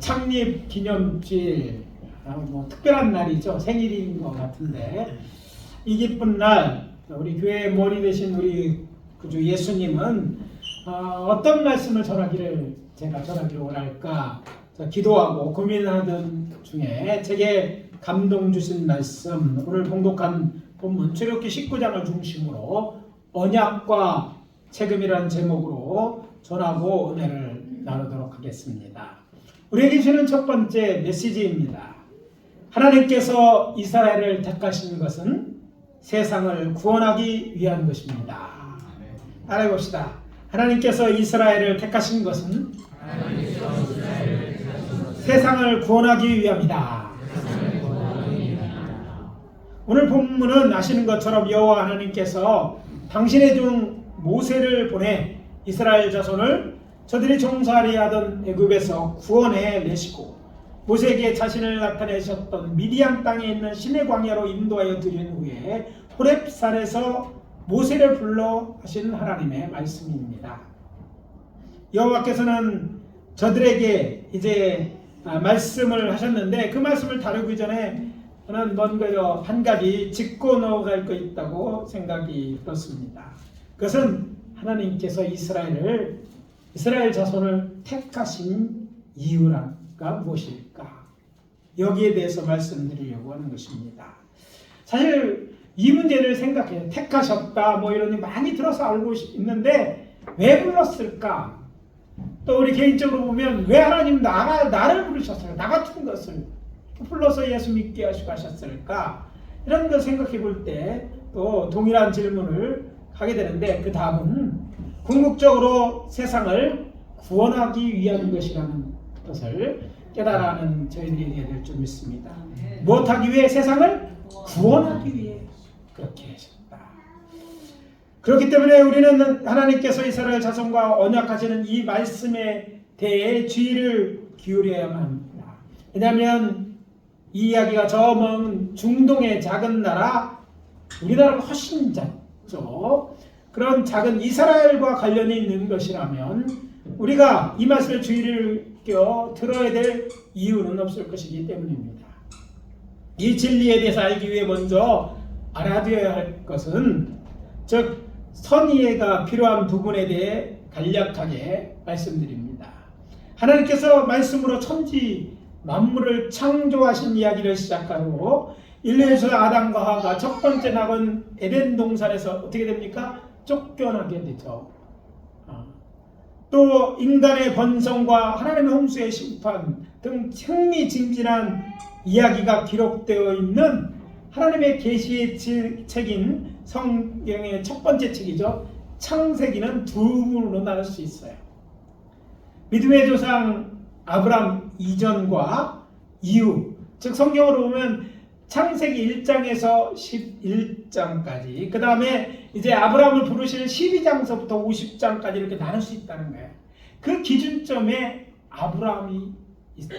창립 기념주일, 뭐 특별한 날이죠. 생일인 것 같은데 이 기쁜 날 우리 교회의 머리 되신 우리 구주 예수님은 어떤 말씀을 제가 전하기를 원할까 기도하고 고민하던 중에 제게 감동 주신 말씀, 오늘 봉독한 본문 출애굽기 19장을 중심으로 언약과 책임이라는 제목으로 전하고 은혜를 나누도록 하겠습니다. 우리에게 주는 첫 번째 메시지입니다. 하나님께서 이스라엘을 택하신 것은 세상을 구원하기 위한 것입니다. 따라해 봅시다. 하나님께서 이스라엘을 택하신 것은 세상을 구원하기 위함이다. 오늘 본문은 아시는 것처럼 여호와 하나님께서 당신의 종 모세를 보내 이스라엘 자손을 저들이 종살이 하던 애굽에서 구원해 내시고 모세에게 자신을 나타내셨던 미디안 땅에 있는 시내 광야로 인도하여 드린 후에 호렙산에서 모세를 불러 하신 하나님의 말씀입니다. 여호와께서는 저들에게 이제 말씀을 하셨는데 그 말씀을 다루기 전에 저는 먼저 한 가지 짚고 넘어갈 거 있다고 생각이 들었습니다. 그것은 하나님께서 이스라엘 자손을 택하신 이유가 무엇일까? 여기에 대해서 말씀드리려고 하는 것입니다. 사실 이 문제를 생각해요. 택하셨다 뭐 이런 게 많이 들어서 알고 있는데 왜 불렀을까? 또 우리 개인적으로 보면 왜 하나님 나를 부르셨을까? 나 같은 것을 불러서 예수 믿게 하시고 하셨을까? 이런 걸 생각해 볼 때 또 동일한 질문을 하게 되는데 그 답은 궁극적으로 세상을 구원하기 위한 것이라는 것을 깨달아는 저희들이 되어야 될 줄 믿습니다. 무엇하기 위해? 세상을 구원하기 위해 그렇게 하셨다. 그렇기 때문에 우리는 하나님께서 이스라엘 자손과 언약하시는 이 말씀에 대해 주의를 기울여야만 합니다. 왜냐하면 이 이야기가 저 먼 중동의 작은 나라, 우리나라보다 훨씬 작죠. 그런 작은 이스라엘과 관련이 있는 것이라면 우리가 이 말씀에 주의를 들어야 될 이유는 없을 것이기 때문입니다. 이 진리에 대해서 알기 위해 먼저 알아두어야 할 것은 즉 선이해가 필요한 부분에 대해 간략하게 말씀드립니다. 하나님께서 말씀으로 천지 만물을 창조하신 이야기를 시작하고 인류에서 아담과 하와가 첫 번째 낙은 에덴 동산에서 어떻게 됩니까? 쫓겨나게 되죠. 또 인간의 번성과 하나님의 홍수의 심판 등 흥미진진한 이야기가 기록되어 있는 하나님의 계시의 책인 성경의 첫 번째 책이죠. 창세기는 두 부분으로 나눌 수 있어요. 믿음의 조상 아브람 이전과 이후, 즉 성경으로 보면 창세기 1장에서 11장까지, 그 다음에 이제 아브라함을 부르시는 12장서부터 50장까지 이렇게 나눌 수 있다는 거예요. 그 기준점에 아브라함이 있어요.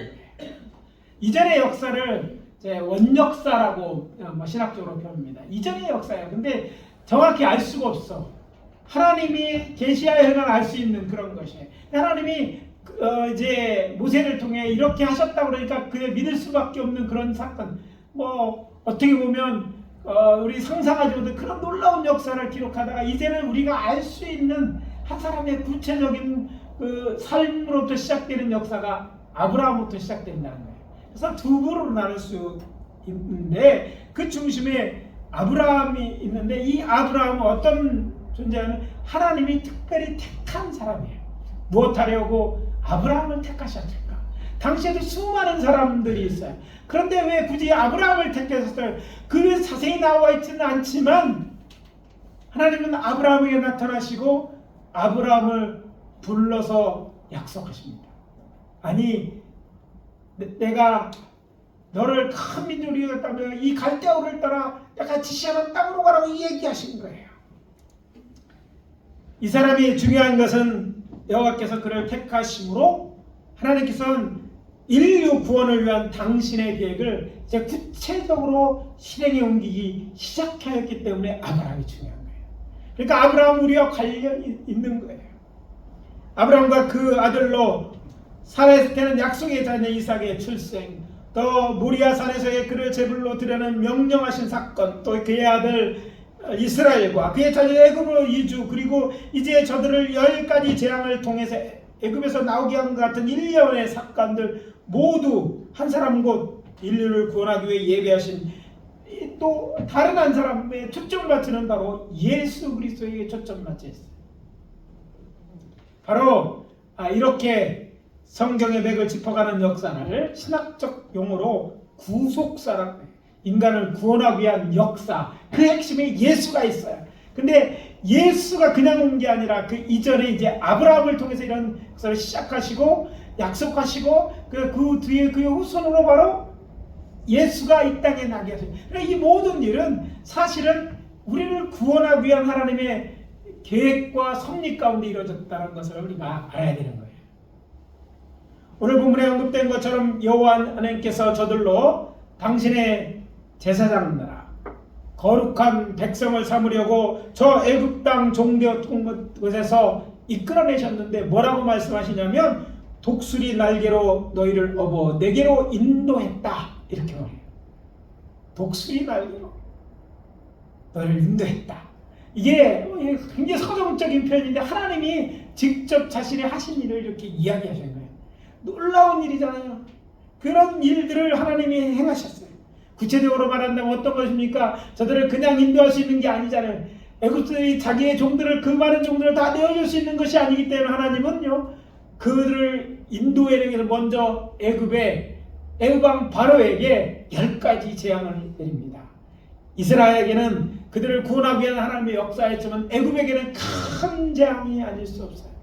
이전의 역사를 이제 원역사라고 신학적으로 표현합니다. 이전의 역사예요. 근데 정확히 알 수가 없어. 하나님이 계시하여만 알 수 있는 그런 것이에요. 하나님이 이제 모세를 통해 이렇게 하셨다 그러니까 그냥 믿을 수밖에 없는 그런 사건. 뭐 어떻게 보면 우리 상상하지 못한 그런 놀라운 역사를 기록하다가 이제는 우리가 알 수 있는 한 사람의 구체적인 그 삶으로부터 시작되는 역사가 아브라함부터 시작된다는 거예요. 그래서 두 부로 나눌 수 있는데 그 중심에 아브라함이 있는데 이 아브라함은 어떤 존재냐면 하나님이 특별히 택한 사람이에요. 무엇하려고 아브라함을 택하셨을까? 당시에도 수많은 사람들이 있어요. 그런데 왜 굳이 아브라함을 택하셨어요? 그 자세히 나와 있지는 않지만 하나님은 아브라함에게 나타나시고 아브라함을 불러서 약속하십니다. 아니 내가 너를 큰 민족으로 이루었다며 이 갈대아우를 따라 내가 지시하는 땅으로 가라고 얘기하신 거예요. 이 사람이 중요한 것은 여호와께서 그를 택하심으로 하나님께서는 인류 구원을 위한 당신의 계획을 이제 구체적으로 실행에 옮기기 시작하였기 때문에 아브라함이 중요한 거예요. 그러니까 아브라함 우리와 관련이 있는 거예요. 아브라함과 그 아들로 사라에스테는 약속의 자녀 이삭의 출생, 또 모리아산에서의 그를 제물로 드려는 명령하신 사건, 또 그의 아들 이스라엘과 그의 자녀 애굽으로 이주, 그리고 이제 저들을 10가지 재앙을 통해서 애굽에서 나오게 한 것 같은 일련의 사건들 모두 한 사람 곧 인류를 구원하기 위해 예배하신 또 다른 한 사람의 초점을 맞추는 바로 예수 그리스도에게 초점을 맞췄어요. 바로 이렇게 성경의 맥을 짚어가는 역사를 신학적 용어로 구속사라고 해요. 인간을 구원하기 위한 역사, 그 핵심에 예수가 있어요. 근데 예수가 그냥 온 게 아니라 그 이전에 이제 아브라함을 통해서 이런 역사를 시작하시고 약속하시고 그 뒤에 그의 후손으로 바로 예수가 이 땅에 나게 하세요. 이 모든 일은 사실은 우리를 구원하기 위한 하나님의 계획과 섭리 가운데 이루어졌다는 것을 우리가 알아야 되는 거예요. 오늘 본문에 언급된 것처럼 여호와 하나님께서 저들로 당신의 제사장 나라 거룩한 백성을 삼으려고 저 애굽 땅 종되었던 곳에서 이끌어내셨는데 뭐라고 말씀하시냐면 독수리 날개로 너희를 업어 내게로 인도했다, 이렇게 말해요. 독수리 날개로 너희를 인도했다. 이게 굉장히 서정적인 표현인데 하나님이 직접 자신이 하신 일을 이렇게 이야기하신 거예요. 놀라운 일이잖아요. 그런 일들을 하나님이 행하셨어요. 구체적으로 말한다면 어떤 것입니까? 저들을 그냥 인도할 수 있는 게 아니잖아요. 애굽들이 자기의 종들을, 그 많은 종들을 다 내어줄 수 있는 것이 아니기 때문에 하나님은요, 그들을 인도하기 위해서 먼저 애굽 왕 바로에게 10가지 재앙을 내립니다. 이스라엘에게는 그들을 구원하기 위한 하나님의 역사였지만 애굽에게는 큰 재앙이 아닐 수 없어요.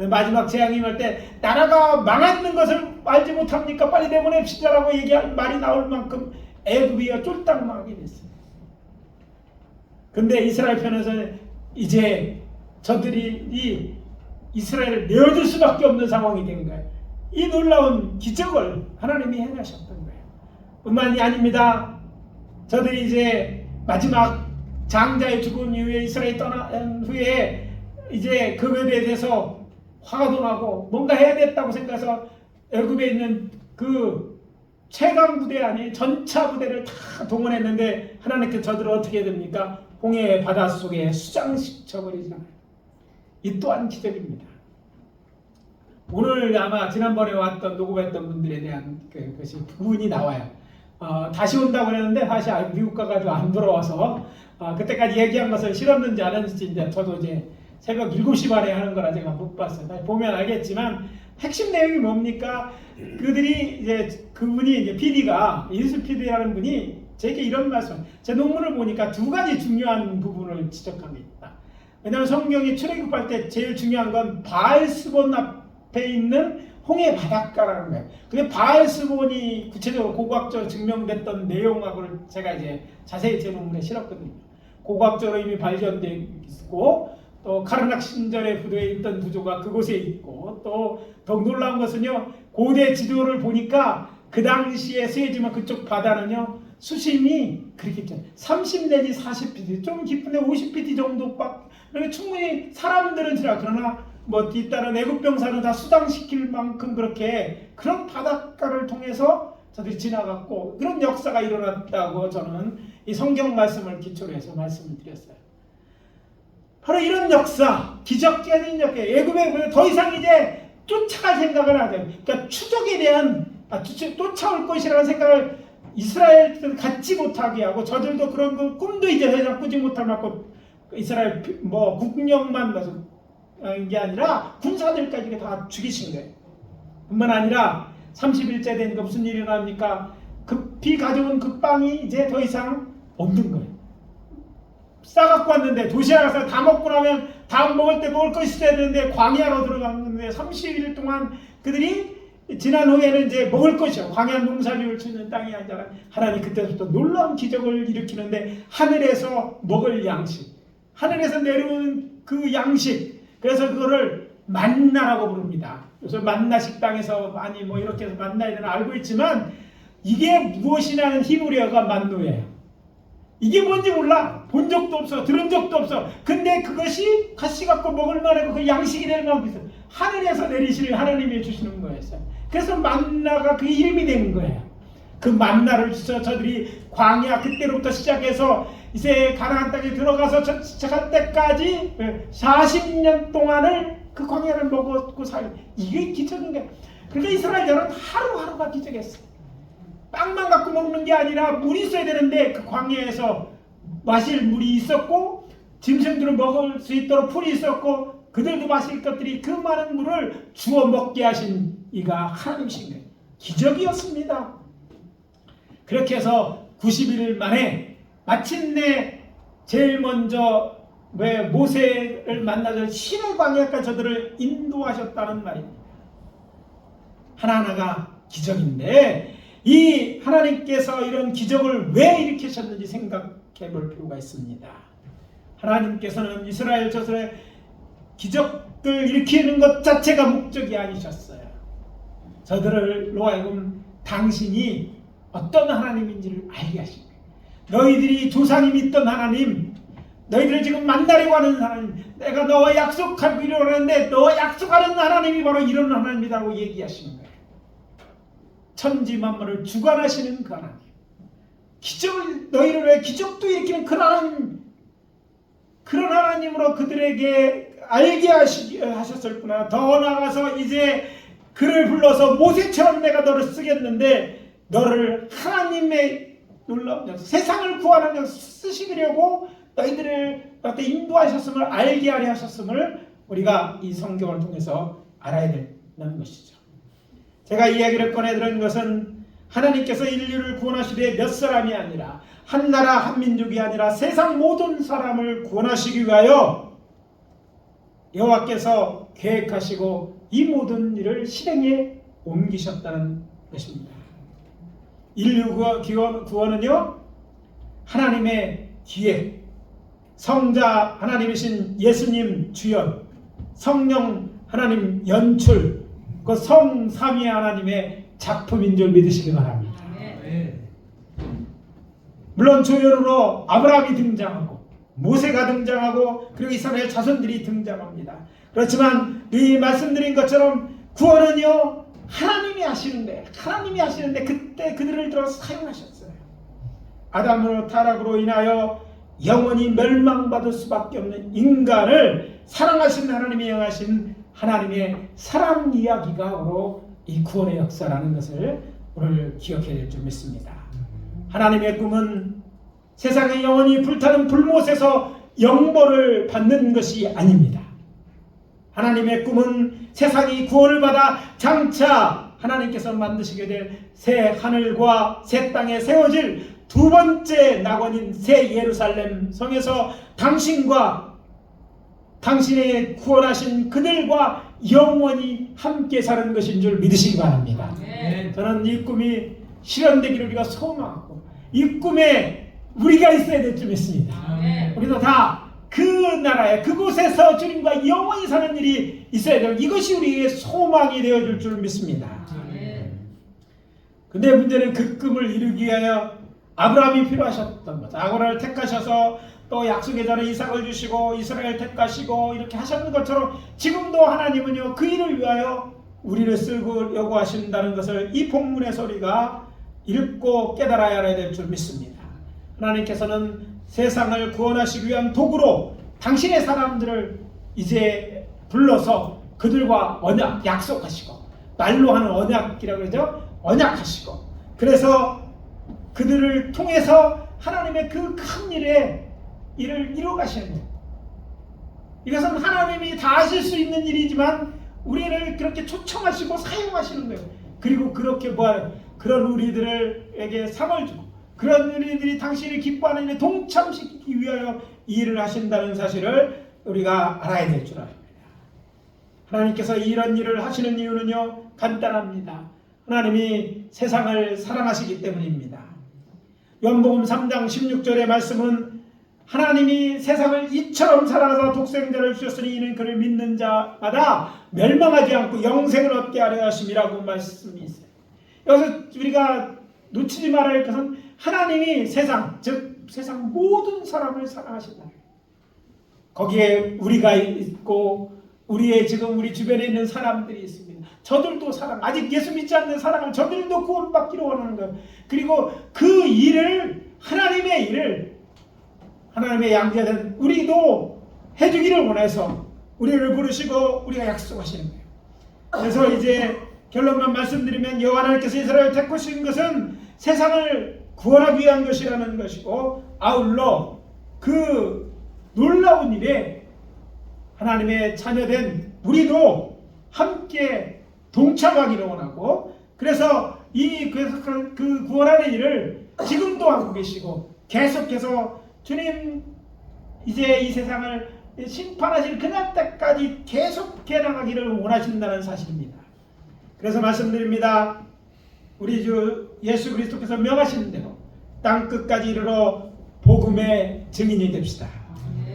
마지막 재앙이 임할 때 나라가 망하는 것을 알지 못합니까? 빨리 내보냅시다라고 얘기할 말이 나올 만큼 애굽이 쫄딱 망하게 됐어요. 근데 이스라엘 편에서는 이제 저들이 이 이스라엘을 내어줄 수밖에 없는 상황이 된 거예요. 이 놀라운 기적을 하나님이 행하셨던 거예요. 뿐만이 아닙니다. 저들이 이제 마지막 장자의 죽은 이후에 이스라엘이 떠난 후에 이제 그것에 대해서 화가 도 나고 뭔가 해야 됐다고 생각해서 애굽에 있는 그 최강 부대 아닌 전차 부대를 다 동원했는데 하나님께서 저들을 어떻게 됩니까? 홍해 바닷속에 수장시켜버리잖아요. 이 또한 기적입니다. 오늘 아마 지난번에 왔던 녹음했던 분들에 대한 그것이 부분이 나와요. 다시 온다고 그랬는데 다시 미국 가가지고 안 돌아와서 그때까지 얘기한 것을 실었는지 안 했는지 이제 저도 이제 새벽 7시 반에 하는 거라 제가 못 봤어요. 보면 알겠지만 핵심 내용이 뭡니까? 그들이 이제 그분이 이제 PD가 이수 PD라는 분이 제게 이런 말씀, 제 논문을 보니까 2가지 중요한 부분을 지적하고 있다. 왜냐하면 성경이 출애굽할 때 제일 중요한 건 바알스본 앞에 있는 홍해 바닷가라는 거예요. 근데 바알스본이 구체적으로 고고학적으로 증명됐던 내용하고를 제가 이제 자세히 제 논문에 실었거든요. 고고학적으로 이미 발견되어 있고 또 카르낙 신전에 부두에 있던 부조가 그곳에 있고 또 더욱 놀라운 것은요, 고대 지도를 보니까 그 당시에 쓰여지만 그쪽 바다는요 수심이 그렇게 30 내지 40ft, 좀 깊은데 50ft 정도밖에, 충분히 사람들은 지나, 그러나 뭐 뒤따른 애굽 병사는 다 수당시킬 만큼 그렇게 그런 바닷가를 통해서 저들이 지나갔고 그런 역사가 일어났다고 저는 이 성경 말씀을 기초로 해서 말씀을 드렸어요. 바로 이런 역사, 기적적인 역사, 애굽에 더 이상 이제 쫓아갈 생각을 하죠. 그러니까 추적에 대한 쫓아올 것이라는 생각을 이스라엘들은 갖지 못하게 하고 저들도 그런 그 꿈도 이제 더 이상 꾸지 못할 만큼 이스라엘 뭐 국력만 게 아니라 군사들까지 다 죽이신 거예요. 뿐만 아니라 30일째 되니까 무슨 일이 일어납니까? 급히 가져온 그 빵이 이제 더 이상 없는 거예요. 싸갖고 왔는데 도시에 가서 다 먹고 나면 다음 먹을 때 먹을 것이 있어야 되는데 광야로 들어갔는데 30일 동안 그들이 지난 후에는 이제 먹을 것이요. 광야 농사를 짓는 땅이 아니라 하나님 그때부터 놀라운 기적을 일으키는데 하늘에서 먹을 양식, 하늘에서 내려오는 그 양식, 그래서 그거를 만나라고 부릅니다. 그래서 만나 식당에서 많이 뭐 이렇게 해서 만나야 되나 알고 있지만 이게 무엇이냐는 히브리어가 만누예요. 이게 뭔지 몰라. 본 적도 없어. 들은 적도 없어. 근데 그것이 같이 갖고 먹을 만하고 그 양식이 될 만큼 있어요. 하늘에서 내리시는 하나님이 주시는 거였어요. 그래서 만나가 그 이름이 된 거예요. 그 만나를 주셔서 저들이 광야 그때로부터 시작해서 이제 가나안 땅에 들어가서 도착할 때까지 40년 동안을 그 광야를 먹었고 이게 기적인 거예요. 그러니까 이스라엘들은 하루하루가 기적이었어요. 빵만 갖고 먹는 게 아니라 물이 있어야 되는데 그 광야에서 마실 물이 있었고 짐승들을 먹을 수 있도록 풀이 있었고 그들도 마실 것들이 그 많은 물을 주워 먹게 하신 이가 하나님이신 거예요. 기적이었습니다. 그렇게 해서 90일 만에 마침내 제일 먼저 모세를 만나서 신의 광야까지 저들을 인도하셨다는 말입니다. 하나하나가 기적인데 이 하나님께서 이런 기적을 왜 일으키셨는지 생각해 볼 필요가 있습니다. 하나님께서는 이스라엘 저들의 기적을 일으키는 것 자체가 목적이 아니셨어요. 저들로 하여금 당신이 어떤 하나님인지를 알게 하신 거예요. 너희들이 조상이 믿던 하나님, 너희들을 지금 만나려고 하는 하나님, 내가 너와 약속하기로 하는데 너와 약속하는 하나님이 바로 이런 하나님이라고 얘기하시는 거예요. 천지 만물을 주관하시는 그 하나님, 기적을 너희를 위해 기적도 일으키는 그런 하나님으로 그들에게 알게 하셨을 뿐나 더 나아가서 이제 그를 불러서 모세처럼 내가 너를 쓰겠는데 너를 하나님의 놀라운 역사, 세상을 구하는 역사 쓰시려고 너희들을 인도하셨음을 알게 하려 하셨음을 우리가 이 성경을 통해서 알아야 된다는 것이죠. 제가 이야기를 꺼내드린 것은 하나님께서 인류를 구원하시되 몇 사람이 아니라 한 나라 한 민족이 아니라 세상 모든 사람을 구원하시기 위하여 여호와께서 계획하시고 이 모든 일을 실행에 옮기셨다는 것입니다. 인류 구원은요 하나님의 기획, 성자 하나님이신 예수님 주연, 성령 하나님 연출, 그 성삼위 하나님의 작품인 줄 믿으시기 바랍니다. 물론 조연으로 아브라함이 등장하고 모세가 등장하고 그리고 이스라엘 자손들이 등장합니다. 그렇지만 이 말씀드린 것처럼 구원은요 하나님이 하시는데 그때 그들을 들어 사용하셨어요. 아담으로 타락으로 인하여 영원히 멸망받을 수밖에 없는 인간을 사랑하신 하나님이 행하신 하나님의 사랑 이야기가 바로 이 구원의 역사라는 것을 오늘 기억해야 될 줄 믿습니다. 하나님의 꿈은 세상에 영원히 불타는 불못에서 영벌을 받는 것이 아닙니다. 하나님의 꿈은 세상이 구원을 받아 장차 하나님께서 만드시게 될 새 하늘과 새 땅에 세워질 두 번째 낙원인 새 예루살렘 성에서 당신과 당신의 구원하신 그들과 영원히 함께 사는 것인 줄 믿으시기 바랍니다. 저는 이 꿈이 실현되기를 우리가 소망하고 이 꿈에 우리가 있어야 될 줄 믿습니다. 우리도 다 그 나라에 그곳에서 주님과 영원히 사는 일이 있어야 될 이것이 우리의 소망이 되어줄 줄 믿습니다. 근데 문제는 그 꿈을 이루기 위하여 아브라함이 필요하셨던 것. 아브라함을 택하셔서 또 약속의 자는 이삭을 주시고 이스라엘 택하시고 이렇게 하셨는 것처럼 지금도 하나님은요 그 일을 위하여 우리를 쓰려고 하신다는 것을 이 본문에서 우리가 읽고 깨달아야 될 줄 믿습니다. 하나님께서는 세상을 구원하시기 위한 도구로 당신의 사람들을 이제 불러서 그들과 언약 약속하시고 말로 하는 언약이라고 그러죠. 언약하시고 그래서 그들을 통해서 하나님의 그 큰 일을 이루어가시는 거예요. 이것은 하나님이 다 하실 수 있는 일이지만 우리를 그렇게 초청하시고 사용하시는 거예요. 그리고 그렇게 그런 우리들에게 상을 주고 그런 우리들이 당신이 기뻐하는 일에 동참시키기 위하여 이 일을 하신다는 사실을 우리가 알아야 될 줄 압니다. 하나님께서 이런 일을 하시는 이유는요 간단합니다. 하나님이 세상을 사랑하시기 때문입니다. 요한복음 3장 16절의 말씀은 하나님이 세상을 이처럼 사랑하사 독생자를 주셨으니 이는 그를 믿는 자마다 멸망하지 않고 영생을 얻게 하려 하심이라고 말씀이 있어요. 여기서 우리가 놓치지 말아야 할 것은 하나님이 세상, 즉 세상 모든 사람을 사랑하신다. 거기에 우리가 있고 지금 우리 주변에 있는 사람들이 있습니다. 저들도 아직 예수 믿지 않는 사람은 저들도 구원받기를 원하는 거예요. 그리고 그 일을, 하나님의 일을, 하나님의 양자된 우리도 해주기를 원해서 우리를 부르시고 우리가 약속하시는 거예요. 그래서 이제 결론만 말씀드리면, 여호와 하나님께서 이스라엘을 택하신 것은 세상을 구원하기 위한 것이라는 것이고, 아울러 그 놀라운 일에 하나님의 자녀된 우리도 함께 동참하기를 원하고, 그래서 그 구원하는 일을 지금도 하고 계시고, 계속해서 주님 이제 이 세상을 심판하실 그날 때까지 계속해 나가기를 원하신다는 사실입니다. 그래서 말씀드립니다. 우리 주 예수 그리스도께서 명하신 대로 땅 끝까지 이르러 복음의 증인이 됩시다.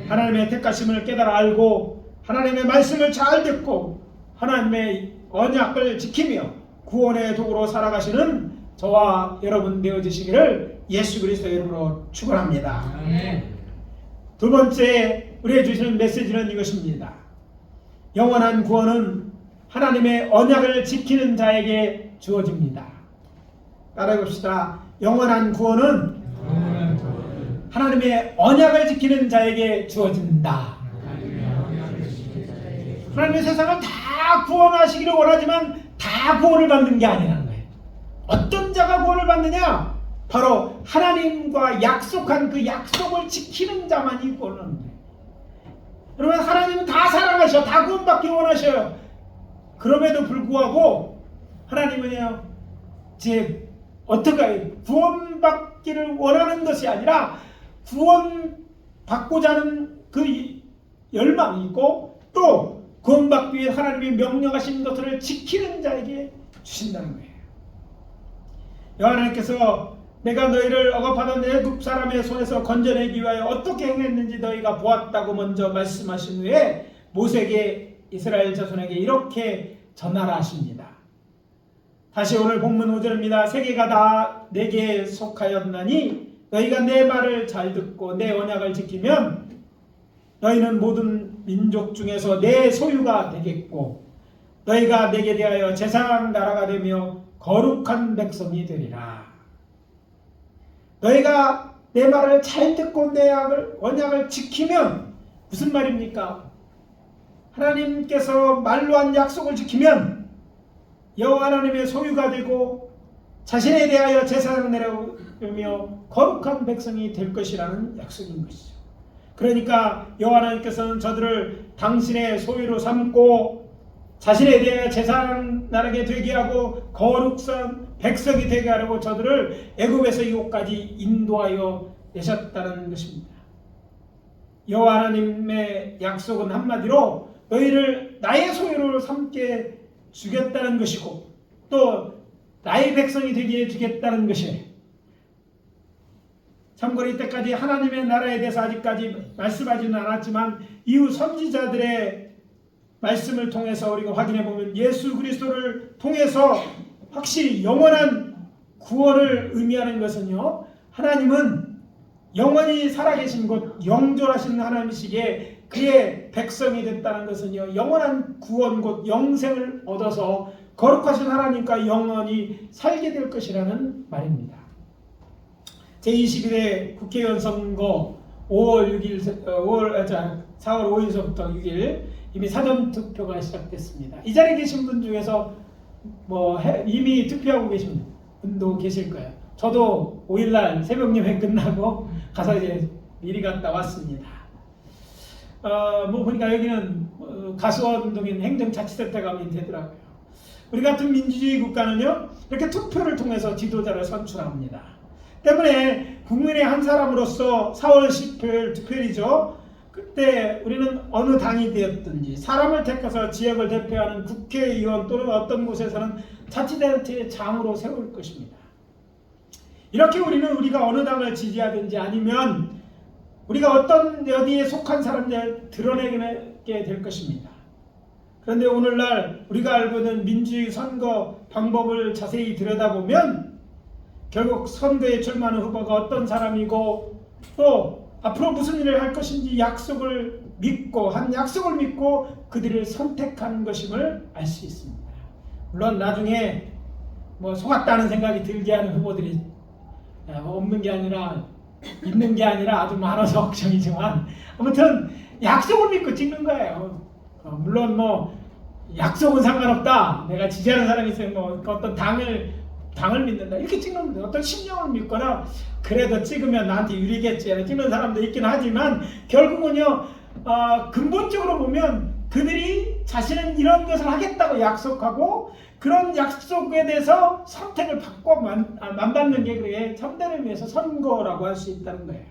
하나님의 택하심을 깨달아 알고 하나님의 말씀을 잘 듣고 하나님의 언약을 지키며 구원의 도구로 살아가시는 저와 여러분 되어주시기를 예수 그리스도의 이름으로 축원합니다. 두 번째 우리에게 주시는 메시지는 이것입니다. 영원한 구원은 하나님의 언약을 지키는 자에게 주어집니다. 따라해봅시다. 영원한 구원은 하나님의 언약을 지키는 자에게 주어진다. 하나님의 세상을 다 구원하시기를 원하지만 다 구원을 받는 게 아니라는 거예요. 어떤 자가 구원을 받느냐? 바로 하나님과 약속한 그 약속을 지키는 자만이 구원을 받는 거예요. 여러분, 하나님은 다 사랑하셔, 다 구원받기 원하셔요. 그럼에도 불구하고 하나님은요, 어떻게 구원받기를 원하는 것이 아니라 구원받고자 하는 그 열망이 있고, 또 구원받기 위해 하나님이 명령하신 것들을 지키는 자에게 주신다는 거예요. 하나님께서 내가 너희를 억압하던 애굽 사람의 손에서 건져내기 위하여 어떻게 행했는지 너희가 보았다고 먼저 말씀하신 후에 모세에게 이스라엘 자손에게 이렇게 전하라 하십니다. 다시 오늘 본문 5절입니다. 세계가 다 내게 속하였나니 너희가 내 말을 잘 듣고 내 언약을 지키면 너희는 모든 민족 중에서 내 소유가 되겠고 너희가 내게 대하여 제사장 나라가 되며 거룩한 백성이 되리라. 너희가 내 말을 잘 듣고 내 언약을 지키면 무슨 말입니까? 하나님께서 말로 한 약속을 지키면 여호와 하나님의 소유가 되고 자신에 대하여 제사장을 내려오며 거룩한 백성이 될 것이라는 약속인 것이죠. 그러니까 여호와 하나님께서는 저들을 당신의 소유로 삼고 자신에 대하여 제사장 나라게 되게 하고 거룩한 백성이 되게 하려고 저들을 애굽에서 이곳까지 인도하여 내셨다는 것입니다. 여호와 하나님의 약속은 한마디로 너희를 나의 소유로 삼게 주겠다는 것이고 또 나의 백성이 되게 해주겠다는 것이에요. 참고로 이때까지 하나님의 나라에 대해서 아직까지 말씀하지는 않았지만 이후 선지자들의 말씀을 통해서 우리가 확인해 보면 예수 그리스도를 통해서 확실히 영원한 구원을 의미하는 것은요, 하나님은 영원히 살아계신 곧 영존하신 하나님이시기에 그의 백성이 됐다는 것은요, 영원한 구원 곧 영생을 얻어서 거룩하신 하나님과 영원히 살게 될 것이라는 말입니다. 제21회 국회의원 선거 4월 5일서부터 6일 이미 사전투표가 시작됐습니다. 이 자리에 계신 분 중에서 이미 투표하고 계신 분도 계실 거예요. 저도 5일날 새벽 예배 끝나고 가서 이제 미리 갔다 왔습니다. 보니까 여기는 가수원동인 행정자치센터 가면 되더라고요. 우리 같은 민주주의 국가는요, 이렇게 투표를 통해서 지도자를 선출합니다. 때문에 국민의 한 사람으로서 4월 10일 투표일이죠. 그때 우리는 어느 당이 되었든지 사람을 택해서 지역을 대표하는 국회의원 또는 어떤 곳에서는 자치단체의 장으로 세울 것입니다. 이렇게 우리가 어느 당을 지지하든지 아니면 우리가 어떤 어디에 속한 사람들 드러내게 될 것입니다. 그런데 오늘날 우리가 알고 있는 민주주의 선거 방법을 자세히 들여다보면 결국 선거에 출마하는 후보가 어떤 사람이고 또 앞으로 무슨 일을 할 것인지 약속을 믿고 한 약속을 믿고 그들을 선택한 것임을 알 수 있습니다. 물론 나중에 뭐 속았다는 생각이 들게 하는 후보들이 없는 게 아니라 있는 게 아니라 아주 많아서 걱정이지만 아무튼 약속을 믿고 찍는 거예요. 물론 뭐 약속은 상관없다. 내가 지지하는 사람이 있으면 뭐 어떤 당을 믿는다. 이렇게 찍는 거예요. 어떤 신념을 믿거나 그래도 찍으면 나한테 유리겠지. 찍는 사람도 있긴 하지만 결국은요. 근본적으로 보면 그들이 자신은 이런 것을 하겠다고 약속하고 그런 약속에 대해서 선택을 받고 만받는 게 그게 참되를 위해서 선거라고 할 수 있다는 거예요.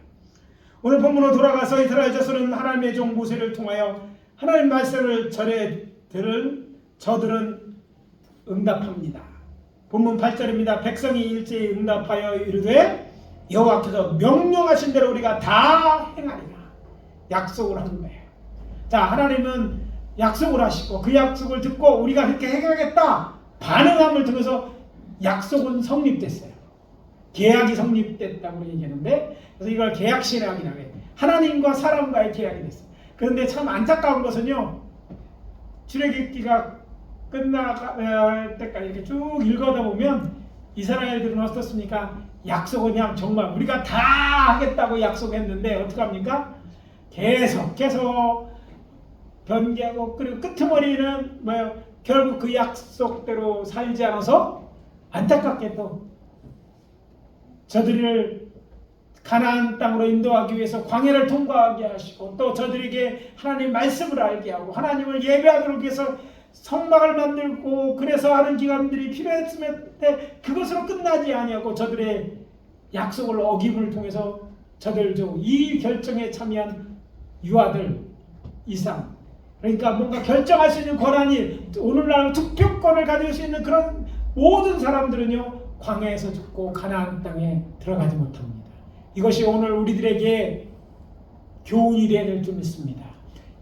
오늘 본문으로 돌아가서 이스라엘 자손은 하나님의 종 모세를 통하여 하나님 말씀을 전해 들은 저들은 응답합니다. 본문 8절입니다. 백성이 일제히 응답하여 이르되 여호와께서 명령하신 대로 우리가 다 행하리라. 약속을 하는 거예요. 자, 하나님은 약속을 하시고 그 약속을 듣고 우리가 그렇게 행하겠다 반응함을 통해서 약속은 성립됐어요. 계약이 성립됐다고 얘기하는데 그래서 이걸 계약신학이라고 해요. 하나님과 사람과의 계약이 됐어요. 그런데 참 안타까운 것은요. 출애굽기가 끝날 때까지 이렇게 쭉 읽어다 보면 이스라엘들은 어떻습니까? 약속은 그냥 정말 우리가 다 하겠다고 약속했는데 어떡합니까? 계속 변개하고 그리고 끄트머리는 뭐예요? 결국 그 약속대로 살지 않아서 안타깝게도 저들을 가나안 땅으로 인도하기 위해서 광야를 통과하게 하시고 또 저들에게 하나님 말씀을 알게 하고 하나님을 예배하도록 위해서 성막을 만들고 그래서 하는 기간들이 필요했을 때 그것으로 끝나지 아니하고 저들의 약속을 어김을 통해서 저들 중 이 결정에 참여한 유아들 이상 그러니까 뭔가 결정할 수 있는 권한이 오늘날 투표권을 가질 수 있는 그런 모든 사람들은요 광야에서 죽고 가나안 땅에 들어가지 못합니다. 이것이 오늘 우리들에게 교훈이 되어야 될 줄 믿습니다.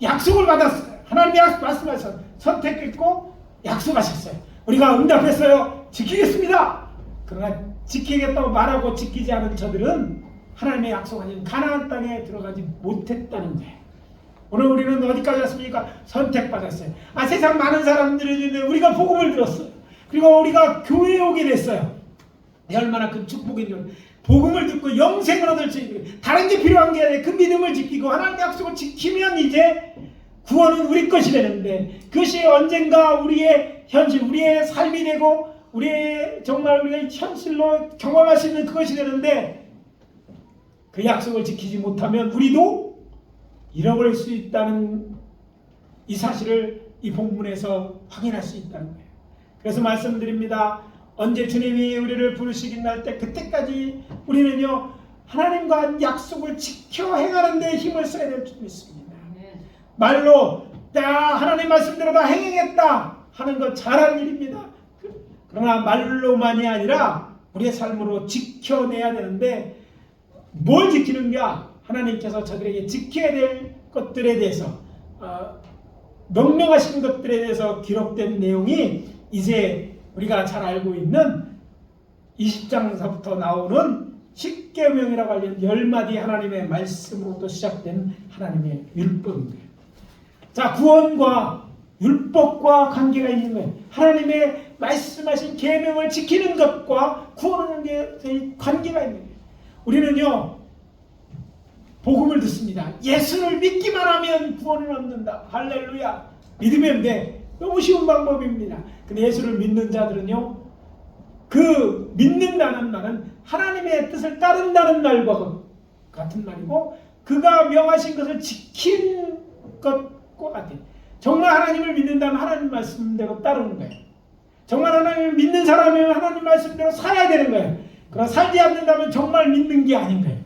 약속을 받았어요. 하나님이 말씀하셔서 선택했고 약속하셨어요. 우리가 응답했어요. 지키겠습니다. 그러나 지키겠다고 말하고 지키지 않은 저들은 하나님의 약속하신 가나안 땅에 들어가지 못했다는 거예요. 오늘 우리는 어디까지 왔습니까? 선택받았어요. 세상 많은 사람들이 있는데 우리가 복음을 들었어요. 그리고 우리가 교회에 오게 됐어요. 얼마나 큰 축복인지. 복음을 듣고 영생을 얻을 수 있는 다른 게 필요한 게 아니라 그 믿음을 지키고 하나님의 약속을 지키면 이제 구원은 우리 것이 되는데 그것이 언젠가 우리의 현실, 우리의 삶이 되고 우리의 정말 우리가 현실로 경험할 수 있는 그것이 되는데 그 약속을 지키지 못하면 우리도 잃어버릴 수 있다는 이 사실을 이 본문에서 확인할 수 있다는 거예요. 그래서 말씀드립니다. 언제 주님이 우리를 부르시긴 날 때 그때까지 우리는요 하나님과 한 약속을 지켜 행하는 데 힘을 써야 될 줄 믿습니다. 말로 다 하나님 말씀대로 다 행했다 하는 건 잘한 일입니다. 그러나 말로만이 아니라 우리의 삶으로 지켜내야 되는데 뭘 지키는가? 하나님께서 저들에게 지켜야 될 것들에 대해서 명령하신 것들에 대해서 기록된 내용이 이제 우리가 잘 알고 있는 20장서부터 나오는 십계명이라고 하는 10마디 하나님의 말씀으로부터 시작된 하나님의 율법입니다. 자, 구원과 율법과 관계가 있는 거예요. 하나님의 말씀하신 계명을 지키는 것과 구원하는 게 관계가 있는 거예요. 우리는요 복음을 듣습니다. 예수를 믿기만 하면 구원을 얻는다. 할렐루야. 믿으면 돼. 너무 쉬운 방법입니다. 근데 예수를 믿는 자들은요 그 믿는다는 말은 하나님의 뜻을 따른다는 말과 같은 말이고 그가 명하신 것을 지킨 것과 같아요. 정말 하나님을 믿는다면 하나님 말씀대로 따르는 거예요. 정말 하나님을 믿는 사람이면 하나님 말씀대로 살아야 되는 거예요. 그러나 살지 않는다면 정말 믿는 게 아닌 거예요.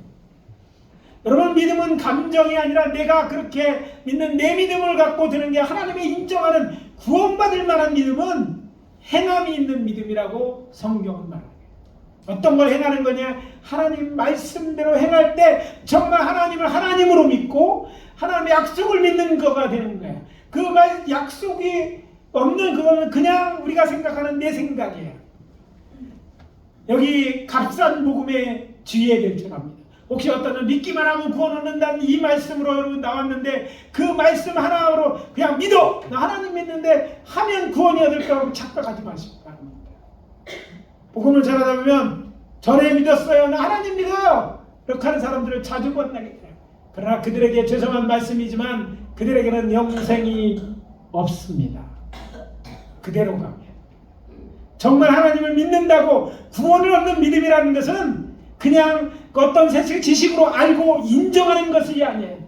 여러분, 믿음은 감정이 아니라 내가 그렇게 믿는 내 믿음을 갖고 드는 게 하나님이 인정하는 구원받을 만한 믿음은 행함이 있는 믿음이라고 성경은 말합니다. 어떤 걸 행하는 거냐? 하나님 말씀대로 행할 때 정말 하나님을 하나님으로 믿고 하나님의 약속을 믿는 거가 되는 거예요. 그 약속이 없는 그거는 그냥 우리가 생각하는 내 생각이에요. 여기 값싼 복음에 주의해야 될 줄 압니다. 혹시 어떤 믿기만 하면 구원 얻는다는 이 말씀으로 여러분 나왔는데 그 말씀 하나로 그냥 믿어! 나 하나님 믿는데 하면 구원이 얻을 거라고 착각하지 마시고 바랍니다. 복음을 전하다 보면 전에 믿었어요. 나 하나님 믿어요. 이렇게 하는 사람들을 자주 만나게 돼요. 그러나 그들에게 죄송한 말씀이지만 그들에게는 영생이 없습니다. 그대로 가면 정말 하나님을 믿는다고 구원을 얻는 믿음이라는 것은 그냥 어떤 세상 지식으로 알고 인정하는 것이 아니에요.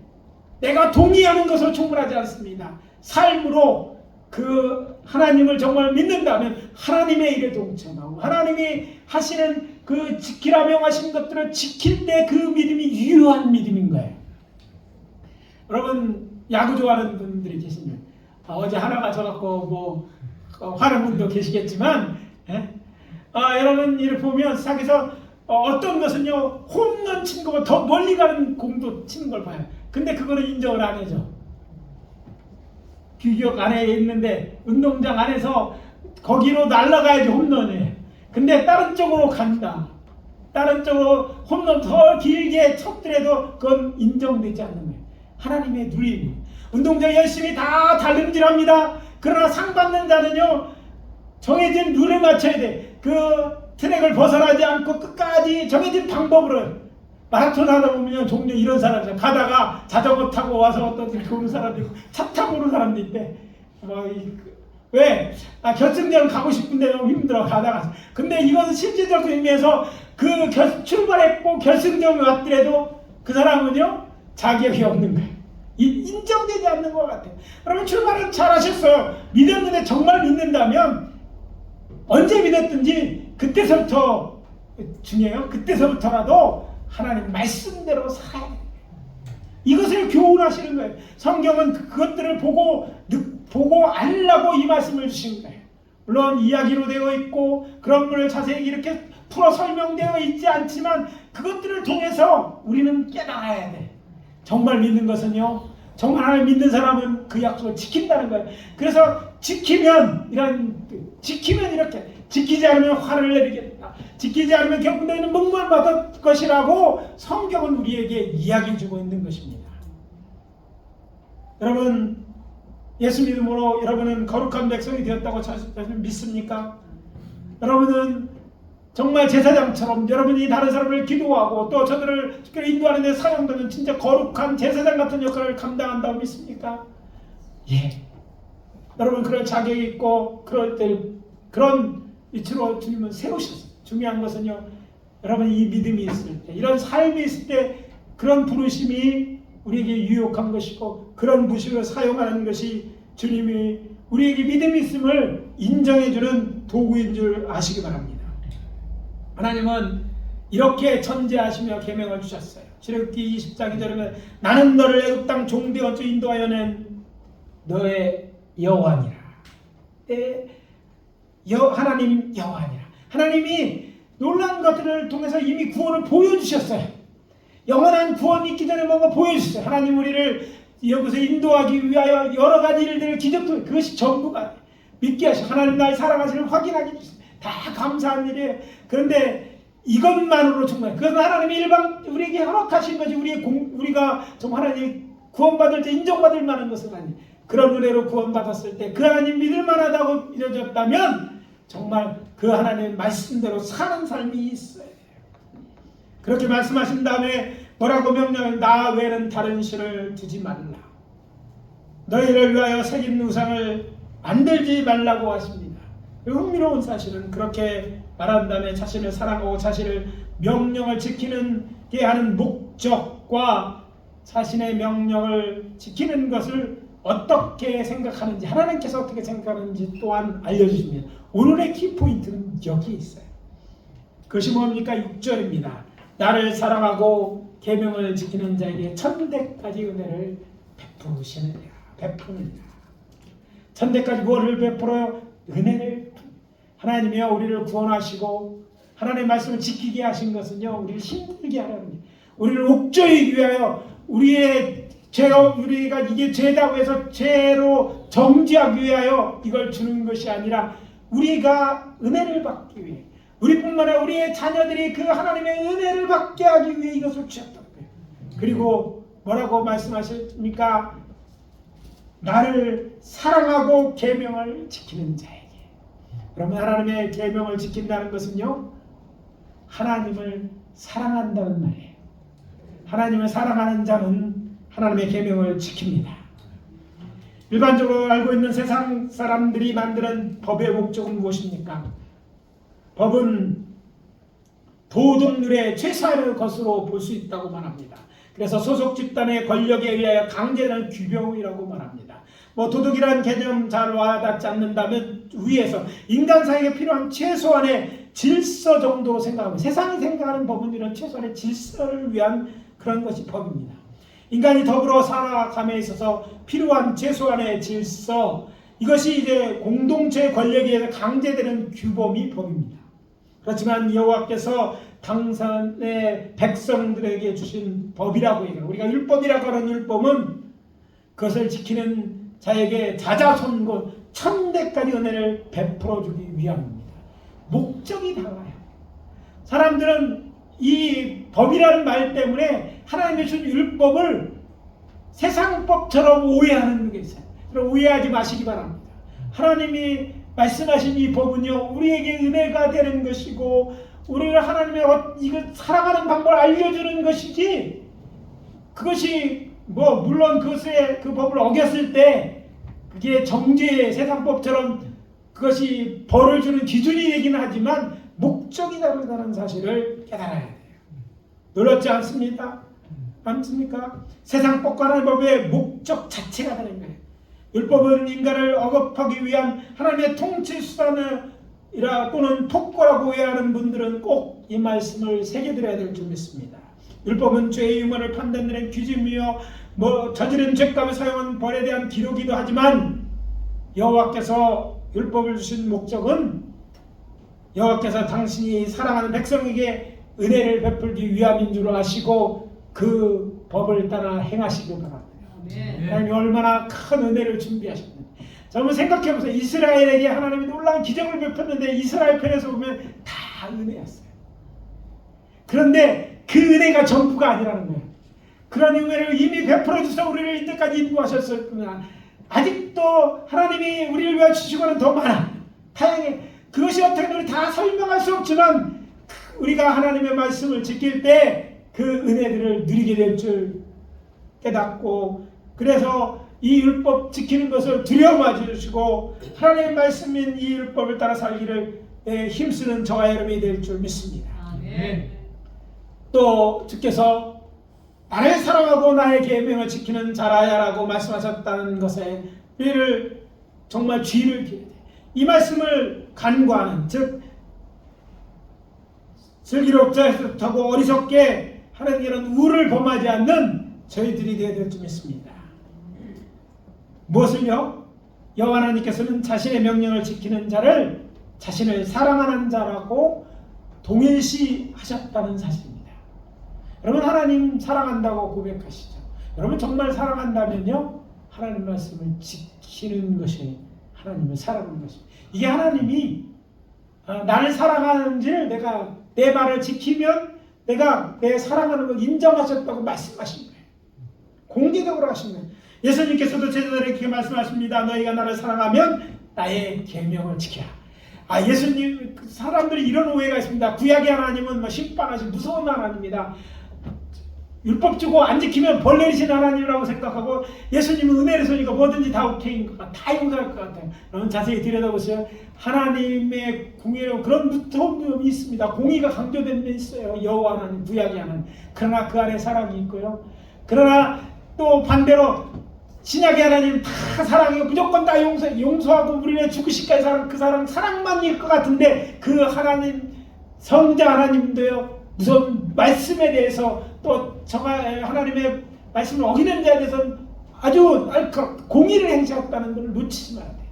내가 동의하는 것으로 충분하지 않습니다. 삶으로 그 하나님을 정말 믿는다면 하나님의 일에 동참하고 하나님이 하시는 그 지키라 명하신 것들을 지킬 때 그 믿음이 유효한 믿음인 거예요. 여러분 야구 좋아하는 분들이 계시면 어제 하나가 져갖고 뭐 화난 분도 계시겠지만 여러분 이를 보면 세상에서 어떤 것은요 홈런 친 거보다 더 멀리 가는 공도 치는 걸 봐요. 근데 그거는 인정을 안 해줘. 규격 안에 있는데 운동장 안에서 거기로 날아가야지 홈런이에요. 근데 다른 쪽으로 간다. 다른 쪽으로 홈런 더 길게 쳤더라도 그건 인정되지 않는 거예요. 하나님의 누림. 운동장 열심히 다 달림질합니다. 그러나 상 받는 자는요 정해진 룰에 맞춰야 돼. 그 트랙을 벗어나지 않고 끝까지 정해진 방법으로 마라톤 하다 보면 종종 이런 사람들 가다가 자전거 타고 와서 어떤 이렇게 오는 사람도 있고 차 타고 오는 사람도 있대. 왜? 결승전 가고 싶은데 너무 힘들어 가다가. 근데 이것은 실질적인 의미에서 그 출발했고 결승전에 왔더라도 그 사람은요 자격이 없는 거예요. 인정되지 않는 것 같아요. 여러분 출발은 잘하셨어요. 믿었는데 정말 믿는다면 언제 믿었든지 그때서부터 중요해요. 그때서부터라도 하나님 말씀대로 살아야 돼요. 이것을 교훈하시는 거예요. 성경은 그것들을 보고 알라고 이 말씀을 주신 거예요. 물론 이야기로 되어 있고 그런 것을 자세히 이렇게 풀어 설명되어 있지 않지만 그것들을 통해서 우리는 깨달아야 돼. 정말 믿는 것은요 정말 하나님 믿는 사람은 그 약속을 지킨다는 거예요. 그래서 지키면 이렇게 지키지 않으면 화를 내리겠다. 지키지 않으면 결국 너희는 목만 받을 것이라고 성경은 우리에게 이야기해 주고 있는 것입니다. 여러분 예수 믿음으로 여러분은 거룩한 백성이 되었다고 믿습니까? 여러분은 정말 제사장처럼 여러분이 다른 사람을 기도하고 또 저들을 인도하는 데 사용되는 진짜 거룩한 제사장 같은 역할을 감당한다고 믿습니까? 예. 여러분 그런 자격이 있고 그럴 때 그런 위치로 주님은 세우셨어요. 중요한 것은요. 여러분 이 믿음이 있을 때 이런 삶이 있을 때 그런 부르심이 우리에게 유혹한 것이고 그런 부르심을 사용하는 것이 주님이 우리에게 믿음이 있음을 인정해주는 도구인 줄 아시기 바랍니다. 하나님은 이렇게 전제하시며 계명을 주셨어요. 출애굽기 20장 2절에 나는 너를 애굽 땅 종되어 인도하여 낸 너의 여호와니라. 하나님 여호와니라. 하나님이 놀라운 것들을 통해서 이미 구원을 보여주셨어요. 영원한 구원이 있기 전에 뭔가 보여주셨어요. 하나님 우리를 여기서 인도하기 위하여 여러 가지 일들을 기적도 그것이 전부가 믿게 하시고 하나님 나를 사랑하시는 확인하게 해주셨어요. 다 감사한 일이에요. 그런데 이것만으로 정말 그것은 하나님이 일방 우리에게 허락하신 것이 우리가 정말 하나님 구원받을 때 인정받을 만한 것은 아니에요. 그런 은혜로 구원받았을 때 그 하나님 믿을 만하다고 이루어졌다면 정말 그 하나님 말씀대로 사는 삶이 있어요. 그렇게 말씀하신 다음에 뭐라고 명령을 나 외에는 다른 신을 두지 말라. 너희를 위하여 새긴 우상을 만들지 말라고 하십니다. 흥미로운 사실은 그렇게 말한 다음에 자신을 사랑하고 자신을 명령을 지키는 게 하는 목적과 자신의 명령을 지키는 것을 어떻게 생각하는지 하나님께서 어떻게 생각하는지 또한 알려주십니다. 오늘의 키포인트는 여기에 있어요. 그것이 뭡니까? 6절입니다. 나를 사랑하고 계명을 지키는 자에게 천대까지 은혜를 베푸느니라. 천대까지 무엇을 베풀어요? 은혜를. 하나님이여 우리를 구원하시고 하나님의 말씀을 지키게 하신 것은요 우리를 힘들게 하라는 거예요. 우리를 옥죄이기 위하여 우리가 이게 죄다고 해서 죄로 정죄하기 위하여 이걸 주는 것이 아니라 우리가 은혜를 받기 위해 우리뿐만 아니라 우리의 자녀들이 그 하나님의 은혜를 받게 하기 위해 이것을 주셨다는 거예요. 그리고 뭐라고 말씀하십니까? 나를 사랑하고 계명을 지키는 자에게. 그러면 하나님의 계명을 지킨다는 것은요, 하나님을 사랑한다는 말이에요. 하나님을 사랑하는 자는 하나님의 계명을 지킵니다. 일반적으로 알고 있는 세상 사람들이 만드는 법의 목적은 무엇입니까? 법은 도덕률의 최소한의 것으로 볼 수 있다고 말합니다. 그래서 소속 집단의 권력에 의하여 강제되는 규범이라고 말합니다. 도덕이라는 개념 잘 와닿지 않는다면 위에서 인간사에게 필요한 최소한의 질서 정도로 생각하면, 세상이 생각하는 법은 이런 최소한의 질서를 위한 그런 것이 법입니다. 인간이 더불어 살아감에 있어서 필요한 최소한의 질서, 이것이 이제 공동체 권력에 의해서 강제되는 규범이 법입니다. 그렇지만 여호와께서 당신의 백성들에게 주신 법이라고 얘기해요. 우리가 율법이라고 하는 율법은 그것을 지키는 자에게 자자손곤 천대까지 은혜를 베풀어 주기 위함입니다. 목적이 달라요. 사람들은 이 법이라는 말 때문에 하나님의 준 율법을 세상법처럼 오해하는 게 있어요. 그럼 오해하지 마시기 바랍니다. 하나님이 말씀하신 이 법은요, 우리에게 은혜가 되는 것이고, 우리를 하나님의 이거 살아가는 방법을 알려주는 것이지, 그것이 물론 그 법을 어겼을 때 그게 정죄의 세상법처럼 그것이 벌을 주는 기준이 되긴 하지만 목적이 다르다는 사실을 깨달아야 돼요. 놀랍지 않습니까? 세상법과 하나님의 법의 목적 자체가 다른 거예요. 율법은 인간을 억압하기 위한 하나님의 통치 수단이라 또는 폭거라고 오해하는 분들은 꼭 이 말씀을 새겨들어야 될 줄 믿습니다. 율법은 죄의 유무를 판단하는 규칙이며 저지른 죄값을 사용한 벌에 대한 기록이기도 하지만, 여호와께서 율법을 주신 목적은 여호와께서 당신이 사랑하는 백성에게 은혜를 베풀기 위함인 줄 아시고 그 법을 따라 행하시길 바랍니다. 하나님이 얼마나 큰 은혜를 준비하셨는지 여러분 생각해보세요. 이스라엘에게 하나님이 놀라운 기적을 베풀었는데 이스라엘 편에서 보면 다 은혜였어요. 그런데 그 은혜가 전부가 아니라는 거예요. 그런 은혜를 이미 베풀어 주셔서 우리를 이때까지 인도하셨을 뿐이나 아직도 하나님이 우리를 위해 주시고는 더 많아. 다양해. 그것이 어떻게 우리 다 설명할 수 없지만 우리가 하나님의 말씀을 지킬 때 그 은혜들을 누리게 될 줄 깨닫고, 그래서 이 율법 지키는 것을 두려워하지 주시고 하나님의 말씀인 이 율법을 따라 살기를 힘쓰는 저와 여러분이 될 줄 믿습니다. 아멘. 또 주께서 나를 사랑하고 나의 계명을 지키는 자라야라고 말씀하셨다는 것에 우리를 정말 주의를 기해야 돼. 이 말씀을 간과하는, 즉 슬기롭고 어리석게 하는 이런 우를 범하지 않는 저희들이 되어야 될 줄 믿습니다. 무엇을요? 여호와 하나님께서는 자신의 명령을 지키는 자를 자신을 사랑하는 자라고 동일시 하셨다는 사실입니다. 여러분 하나님 사랑한다고 고백하시죠. 여러분 정말 사랑한다면요, 하나님 말씀을 지키는 것이 하나님을 사랑하는 것입니다. 이게 하나님이 나를 사랑하는지를 내가 내 말을 지키면 내가 내 사랑하는 걸 인정하셨다고 말씀하신 거예요. 공개적으로 하신 거예요. 예수님께서도 제자들에게 말씀하십니다. 너희가 나를 사랑하면 나의 계명을 지켜라. 예수님, 사람들이 이런 오해가 있습니다. 구약의 하나님은 심판하신 무서운 하나님입니다. 율법 주고 안 지키면 벌 내리신 하나님이라고 생각하고 예수님은 은혜를 주니까 뭐든지 다 오케이인 것 같아요. 다 용서할 것 같아요. 여러분 자세히 들여다보세요. 하나님의 공의로 그런 무서움이 있습니다. 공의가 강조된 데 있어요. 여호와 하나님, 구약의 하나님. 그러나 그 안에 사랑이 있고요. 그러나 또 반대로 신약의 하나님 다 사랑해요. 무조건 다 용서하고 우리를 죽으시까지 사랑, 그 사랑만일 것 같은데 그 하나님, 성자 하나님도요, 무슨 말씀에 대해서 또 하나님의 말씀을 어기는 자에 대해서는 아주 공의를 행사했다는 것을 놓치지 말아야 돼요.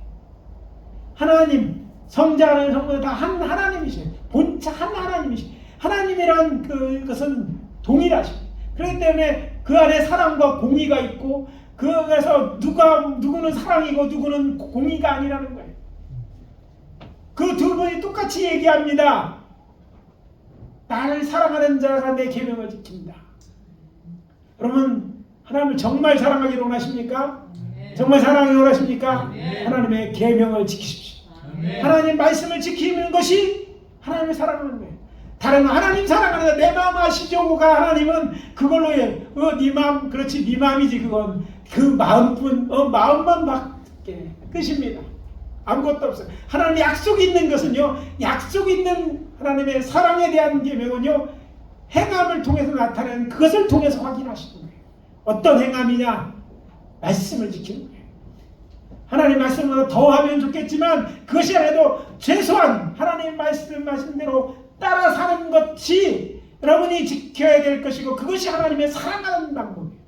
하나님, 성자 하나님, 성자 다 한 하나님이세요. 본체 한 하나님이세요. 하나님이란 그것은 동일하시고, 그렇기 때문에 그 안에 사랑과 공의가 있고, 그래서 누구는 사랑이고 누구는 공의가 아니라는 거예요. 그 두 분이 똑같이 얘기합니다. 나를 사랑하는 자가 내 계명을 지킨다. 여러분 하나님을 정말 사랑하기를 원하십니까? 정말 사랑하기를 원하십니까? 하나님의 계명을 지키십시오. 하나님 말씀을 지키는 것이 하나님을 사랑하는 거예요. 다른 하나님 사랑하는 내 마음 아시죠가 하나님은 그걸로 해. 네 마음 그렇지 네 마음이지 그건 그 마음뿐 마음만 받게 끝입니다. 아무것도 없어요. 하나님 약속이 있는 것은요 약속 있는 하나님의 사랑에 대한 계명은요 행함을 통해서 나타내는 그것을 통해서 확인하시는 거예요. 어떤 행함이냐? 말씀을 지키는 거예요. 하나님 말씀보다 더 하면 좋겠지만 그것이 아니라도 최소한 하나님 말씀하신 대로 따라 사는 것이 여러분이 지켜야 될 것이고 그것이 하나님의 사랑하는 방법이에요.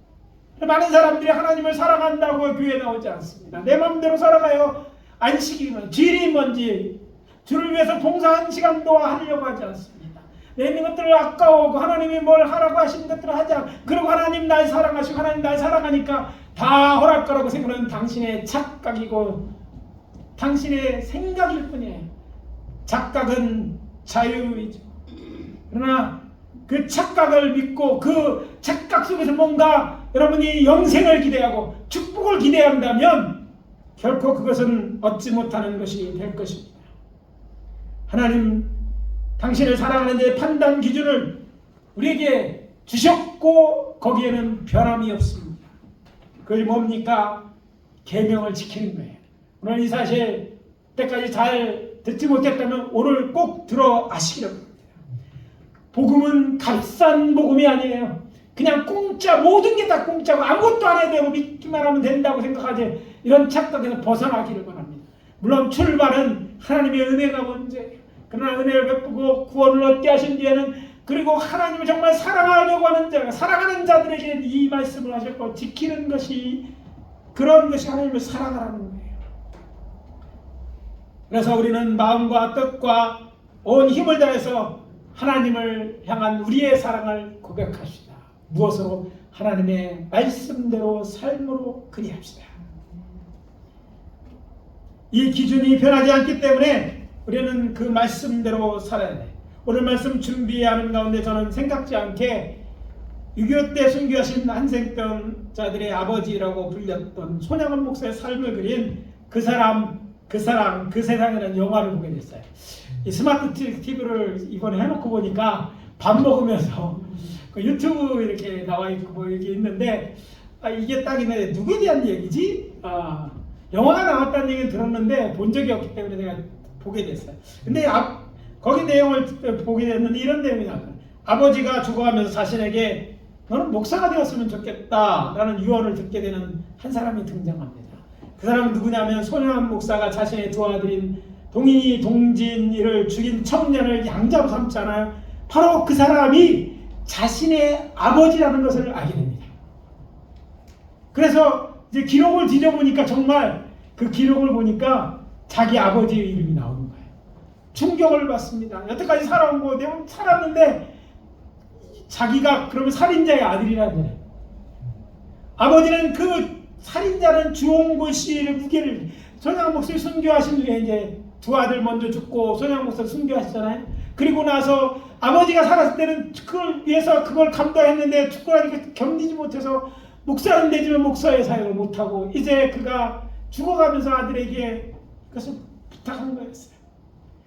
많은 사람들이 하나님을 사랑한다고 교회에 나오지 않습니다. 내 마음대로 살아가요. 안식이면 쥐리 뭔지 주를 위해서 봉사 한 시간도 하려고 하지 않습니다. 내 있는 것들을 아까워하고 하나님이 뭘 하라고 하시는 것들을 하지 않고 그리고 하나님 날 사랑하시고 하나님 날 사랑하니까 다 허락할 거라고 생각하는 당신의 착각이고 당신의 생각일 뿐이에요. 착각은 자유이죠. 그러나 그 착각을 믿고 그 착각 속에서 뭔가 여러분이 영생을 기대하고 축복을 기대한다면 결코 그것은 얻지 못하는 것이 될 것입니다. 하나님 당신을 사랑하는 데 판단 기준을 우리에게 주셨고 거기에는 변함이 없습니다. 그것이 뭡니까? 계명을 지키는 거예요. 오늘 이 사실 때까지 잘 듣지 못했다면 오늘 꼭 들어 아시기를 바랍니다. 복음은 값싼 복음이 아니에요. 그냥 공짜 모든 게 다 공짜고 아무것도 안 해도 되고 믿기만 하면 된다고 생각하지 이런 착각에서 벗어나기를 바랍니다. 물론 출발은 하나님의 은혜가 먼저예요. 그러나 은혜를 베푸고 구원을 얻게 하신 뒤에는 그리고 하나님을 정말 사랑하려고 하는 자, 사랑하는 자들에게 이 말씀을 하셨고 지키는 것이 그런 것이 하나님을 사랑하라는 거예요. 그래서 우리는 마음과 뜻과 온 힘을 다해서 하나님을 향한 우리의 사랑을 고백합시다. 무엇으로? 하나님의 말씀대로 삶으로 그리합시다. 이 기준이 변하지 않기 때문에 우리는 그 말씀대로 살아야 돼. 오늘 말씀 준비하는 가운데 저는 생각지 않게 6.25 때 순교하신 한센병자들의 아버지라고 불렸던 손양원 목사의 삶을 그린 그 사람, 그 사랑, 그 세상이라는 영화를 보게 됐어요. 이 스마트 TV를 이번에 해놓고 보니까 밥 먹으면서 그 유튜브 이렇게 나와 있고 뭐 이렇게 있는데 이게 딱이네. 누구에 대한 얘기지? 영화가 나왔다는 얘기는 들었는데 본 적이 없기 때문에 내가 보게 됐어요. 근데 거기 내용을 보게 됐는데 이런 내용이 나와요. 아버지가 죽어가면서 자신에게 너는 목사가 되었으면 좋겠다라는 유언을 듣게 되는 한 사람이 등장합니다. 그 사람은 누구냐면 손양원 목사가 자신의 두 아들인 동인이 동진이를 죽인 청년을 양자로 삼잖아요. 바로 그 사람이 자신의 아버지라는 것을 알게 됩니다. 그래서 이제 기록을 뒤져보니까 정말 그 기록을 보니까 자기 아버지의 이름이 나오는 거예요. 충격을 받습니다. 여태까지 살아온 거 내가 살았는데 자기가 그러면 살인자의 아들이라는 거예요. 아버지는 그 살인자는 주홍구 씨를 무게를 손양원 목사를 순교하신 뒤에 이제 두 아들 먼저 죽고 손양원 목사를 순교하시잖아요. 그리고 나서 아버지가 살았을 때는 그걸 위해서 그걸 감당했는데 죽고나니까 견디지 못해서 목사는 되지만 목사의 사역을 못하고 이제 그가 죽어가면서 아들에게 그것을 부탁한 거였어요.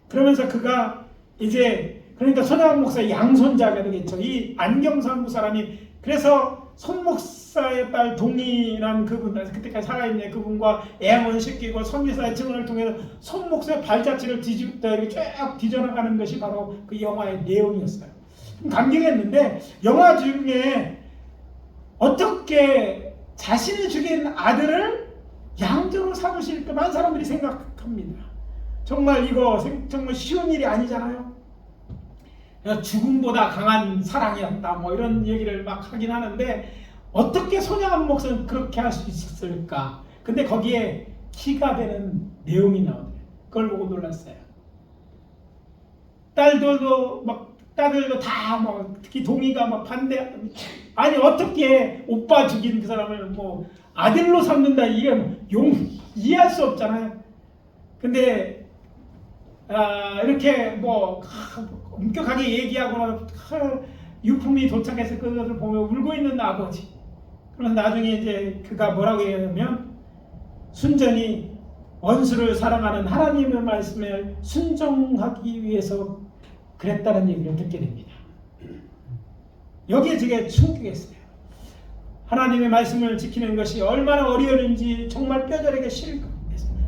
그러면서 그가 이제 그러니까 손양원 목사의 양손자가 되겠죠. 이 안경상무 사람이 그래서 손 목사의 딸 동이라는 그분, 그때까지 살아있는 그분과 애양을 시키고 선교사의 증언을 통해서 손 목사의 발자취를 쭉 뒤져나가는 것이 바로 그 영화의 내용이었어요. 감격했는데 영화 중에 어떻게 자신이 죽인 아들을 양자로 삼으실까 많은 사람들이 생각합니다. 정말 이거 정말 쉬운 일이 아니잖아요. 죽음보다 강한 사랑이었다 뭐 이런 얘기를 막 하긴 하는데 어떻게 손양원 목사는 그렇게 할 수 있었을까? 근데 거기에 키가 되는 내용이 나오네요. 그걸 보고 놀랐어요. 딸들도 다 뭐 특히 동이가 막 반대. 아니 어떻게 오빠 죽인 그 사람을 뭐 아들로 삼는다 이게 이해할 수 없잖아요. 근데 이렇게 뭐 엄격하게 얘기하거나 유품이 도착해서 그것을 보며 울고 있는 아버지. 그러면서 나중에 이제 그가 뭐라고 얘기하냐면 순전히 원수를 사랑하는 하나님의 말씀에 순종하기 위해서 그랬다는 얘기를 듣게 됩니다. 여기에 제게 충격했어요. 하나님의 말씀을 지키는 것이 얼마나 어려운지 정말 뼈저리게 싫고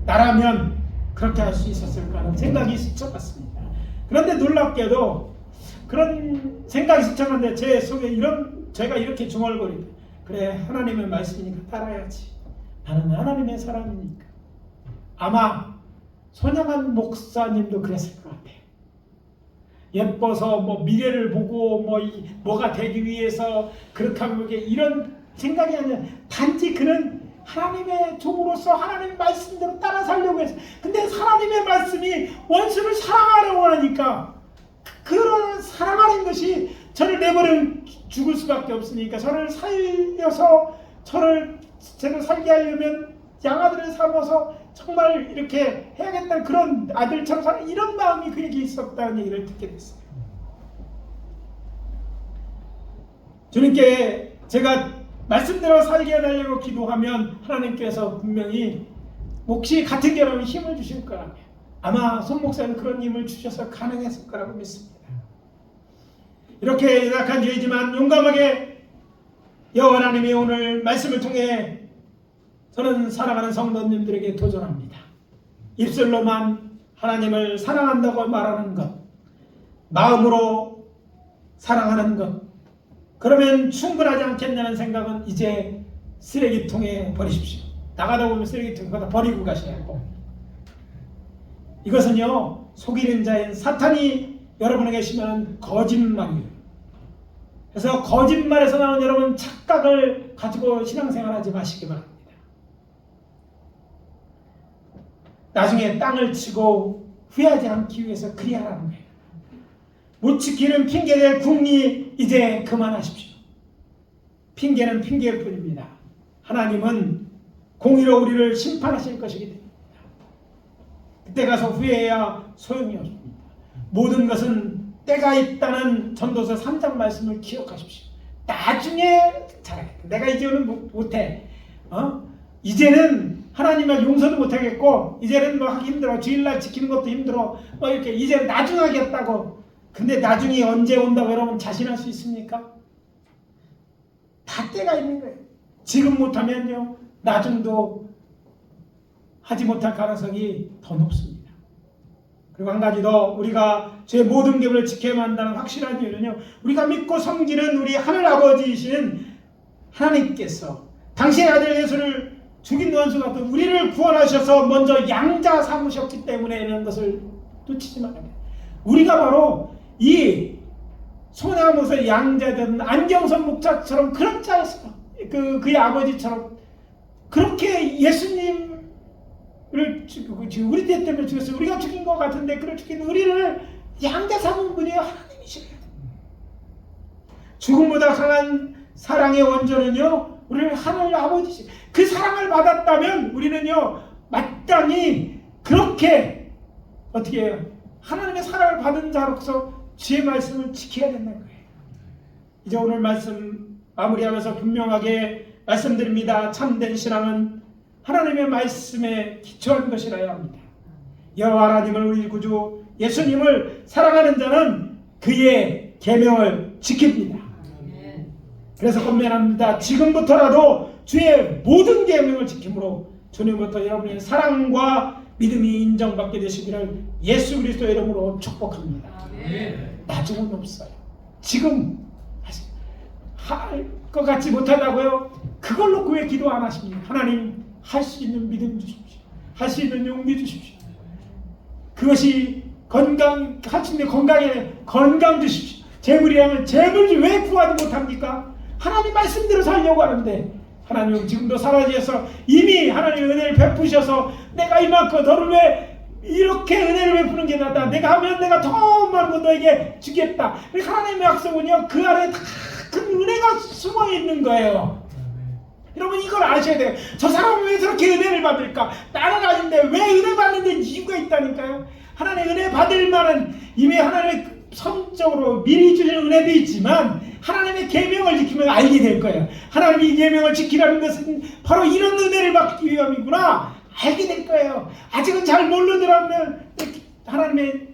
나라면 그렇게 할 수 있었을까 하는 생각이 스쳐갔습니다. 그런데 놀랍게도 그런 생각이 스쳐갔는데 제 속에 제가 이렇게 중얼거리고 그래 하나님의 말씀이니까 따라야지. 나는 하나님의 사람이니까. 아마 손양한 목사님도 그랬을 것 같아요. 예뻐서 뭐 미래를 보고 뭐가 되기 위해서 그렇게 하면 이런 생각이 아니라 단지 그는 하나님의 종으로서 하나님의 말씀대로 따라 살려고 했어요. 근데 하나님의 말씀이 원수를 사랑하라고 하니까 그런 사랑하는 것이 저를 내버려 죽을 수밖에 없으니까 저를 살려서 저를 살게 하려면 양아들을 삼아서 정말 이렇게 해야겠다는 그런 아들처럼 사는 이런 마음이 그에게 있었다는 얘기를 듣게 됐어요. 주님께 제가 말씀대로 살게 해달라고 기도하면 하나님께서 분명히 혹시 같은 결혼에 힘을 주실 거라면 아마 손 목사는 그런 힘을 주셔서 가능했을 거라고 믿습니다. 이렇게 연약한 죄이지만 용감하게 여호와 하나님이 오늘 말씀을 통해 저는 사랑하는 성도님들에게 도전합니다. 입술로만 하나님을 사랑한다고 말하는 것, 마음으로 사랑하는 것, 그러면 충분하지 않겠냐는 생각은 이제 쓰레기통에 버리십시오. 나가다 보면 쓰레기통에 다 버리고 가셔야 하고, 이것은요 속이는 자인 사탄이 여러분에게 심어놓은 거짓말이에요. 그래서 거짓말에서 나온 여러분 착각을 가지고 신앙생활하지 마시기 바랍니다. 나중에 땅을 치고 후회하지 않기 위해서 그리하라는 거예요. 못 지키는 핑계될 궁리 이제 그만하십시오. 핑계는 핑계일 뿐입니다. 하나님은 공의로 우리를 심판하실 것이기 때문입니다. 그때 가서 후회해야 소용이 없습니다. 모든 것은 때가 있다는 전도서 3장 말씀을 기억하십시오. 나중에 잘하겠다. 내가 이제는 못해. 이제는 하나님을 용서도 못하겠고 이제는 하기 힘들어. 주일날 지키는 것도 힘들어. 이렇게 이제 나중에 하겠다고. 근데 나중이 언제 온다고 여러분 자신할 수 있습니까? 다 때가 있는 거예요. 지금 못하면요 나중도 하지 못할 가능성이 더 높습니다. 그리고 한 가지 더, 우리가 제 모든 계명을 지켜야만 한다는 확실한 이유는요, 우리가 믿고 섬기는 우리 하늘 아버지이신 하나님께서 당신의 아들 예수를 죽인 원수 같은 우리를 구원하셔서 먼저 양자 삼으셨기 때문에 이런 것을 놓치지 말아야 돼요. 우리가 바로 이 소나무에서 양자된 안경선 목자처럼 그런 자였어요. 그의 아버지처럼 그렇게 예수님을 우리 때 때문에 죽였어요. 우리가 죽인 것 같은데 그를 죽인 우리를 양자 삼은 분이 하나님이시래요. 죽음보다 강한 사랑의 원조는요 우리를 하늘 아버지시. 그 사랑을 받았다면 우리는요 마땅히 그렇게 어떻게 해요? 하나님의 사랑을 받은 자로서 주의 말씀을 지켜야 된다는 거예요. 이제 오늘 말씀 마무리하면서 분명하게 말씀드립니다. 참된 신앙은 하나님의 말씀에 기초한 것이라야 합니다. 여호와 하나님을 우리 구주 예수님을 사랑하는 자는 그의 계명을 지킵니다. 그래서 권면합니다. 지금부터라도 주의 모든 계명을 지킴으로 주님부터 여러분의 사랑과 믿음이 인정받게 되시기를 예수 그리스도의 이름으로 축복합니다. 나중은 없어요. 지금 할 것 같지 못하다고요? 그걸 놓고 왜 기도 안 하십니까? 하나님 할 수 있는 믿음 주십시오. 할 수 있는 용기 주십시오. 그것이 할 수 있는 건강에 건강 주십시오. 재물이라면 재물 왜 구하지 못합니까? 하나님 말씀대로 살려고 하는데 하나님 지금도 사라지셔서 이미 하나님 은혜를 베푸셔서 내가 이만큼 너를 왜 이렇게 은혜를 베푸는 게 낫다. 내가 하면 내가 더 많은 거 너에게 주겠다. 하나님의 약속은요 그 안에 다 큰 은혜가 숨어 있는 거예요. 여러분 이걸 아셔야 돼요. 저 사람은 왜 저렇게 은혜를 받을까? 나는 아닌데 왜 은혜 받는데 이유가 있다니까요. 하나님 은혜 받을 만한 이미 하나님의 선적으로 미리 주신 은혜도 있지만 하나님의 계명을 지키면 알게 될 거예요. 하나님이 이 계명을 지키라는 것은 바로 이런 은혜를 받기 위함이구나 알게 될 거예요. 아직은 잘 모르더라면 하나님의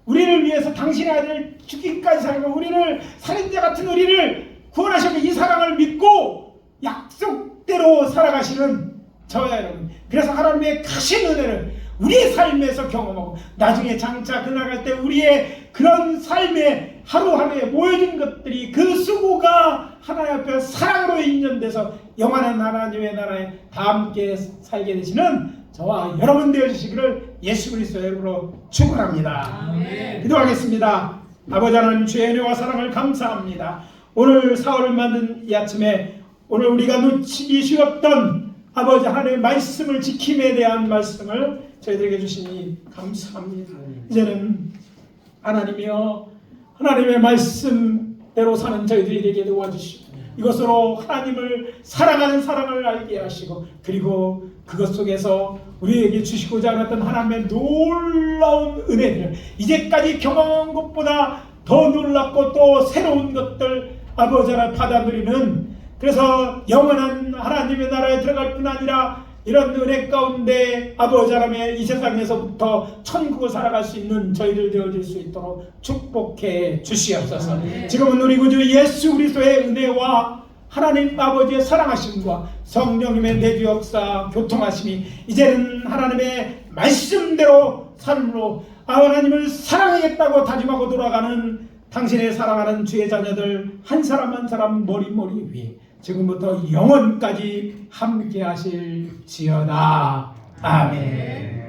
우리를 위해서 당신의 아들을 죽기까지 살고 우리를 살인자 같은 우리를 구원하셨고 이 사랑을 믿고 약속대로 살아가시는 저와 여러분, 그래서 하나님의 크신 은혜를 우리의 삶에서 경험하고 나중에 장차 그나갈 때 우리의 그런 삶에 하루하루에 모여진 것들이 그 수고가 하나님 앞에 사랑으로 인연돼서 영원한 하나님의 나라에 다 함께 살게 되시는 저와 여러분 되어주시기를 예수 그리스도의 이름으로 축원합니다. 기도하겠습니다. 아버지 하나님, 주의 은혜와 사랑을 감사합니다. 오늘 사흘을 만든 이 아침에 오늘 우리가 놓치기 쉬웠던 아버지 하나님의 말씀을 지킴에 대한 말씀을 저희들에게 주시니 감사합니다. 이제는 하나님이여 하나님의 말씀대로 사는 저희들이 되게 도와주시고 이것으로 하나님을 사랑하는 사랑을 알게 하시고 그리고 그것 속에서 우리에게 주시고자 하던 하나님의 놀라운 은혜들, 이제까지 경험한 것보다 더 놀랍고 또 새로운 것들 아버지 하나 받아들이는, 그래서 영원한 하나님의 나라에 들어갈 뿐 아니라 이런 은혜 가운데 아버지 하나님의 이 세상에서부터 천국을 살아갈 수 있는 저희들 되어질 수 있도록 축복해 주시옵소서. 지금은 우리 구주 예수 그리스도의 은혜와 하나님 아버지의 사랑하심과 성령님의 내주 역사 교통하심이 이제는 하나님의 말씀대로 삶으로 하나님을 사랑하겠다고 다짐하고 돌아가는 당신의 사랑하는 주의 자녀들 한 사람 한 사람 머리 위에 지금부터 영원까지 함께 하실지어다. 아멘.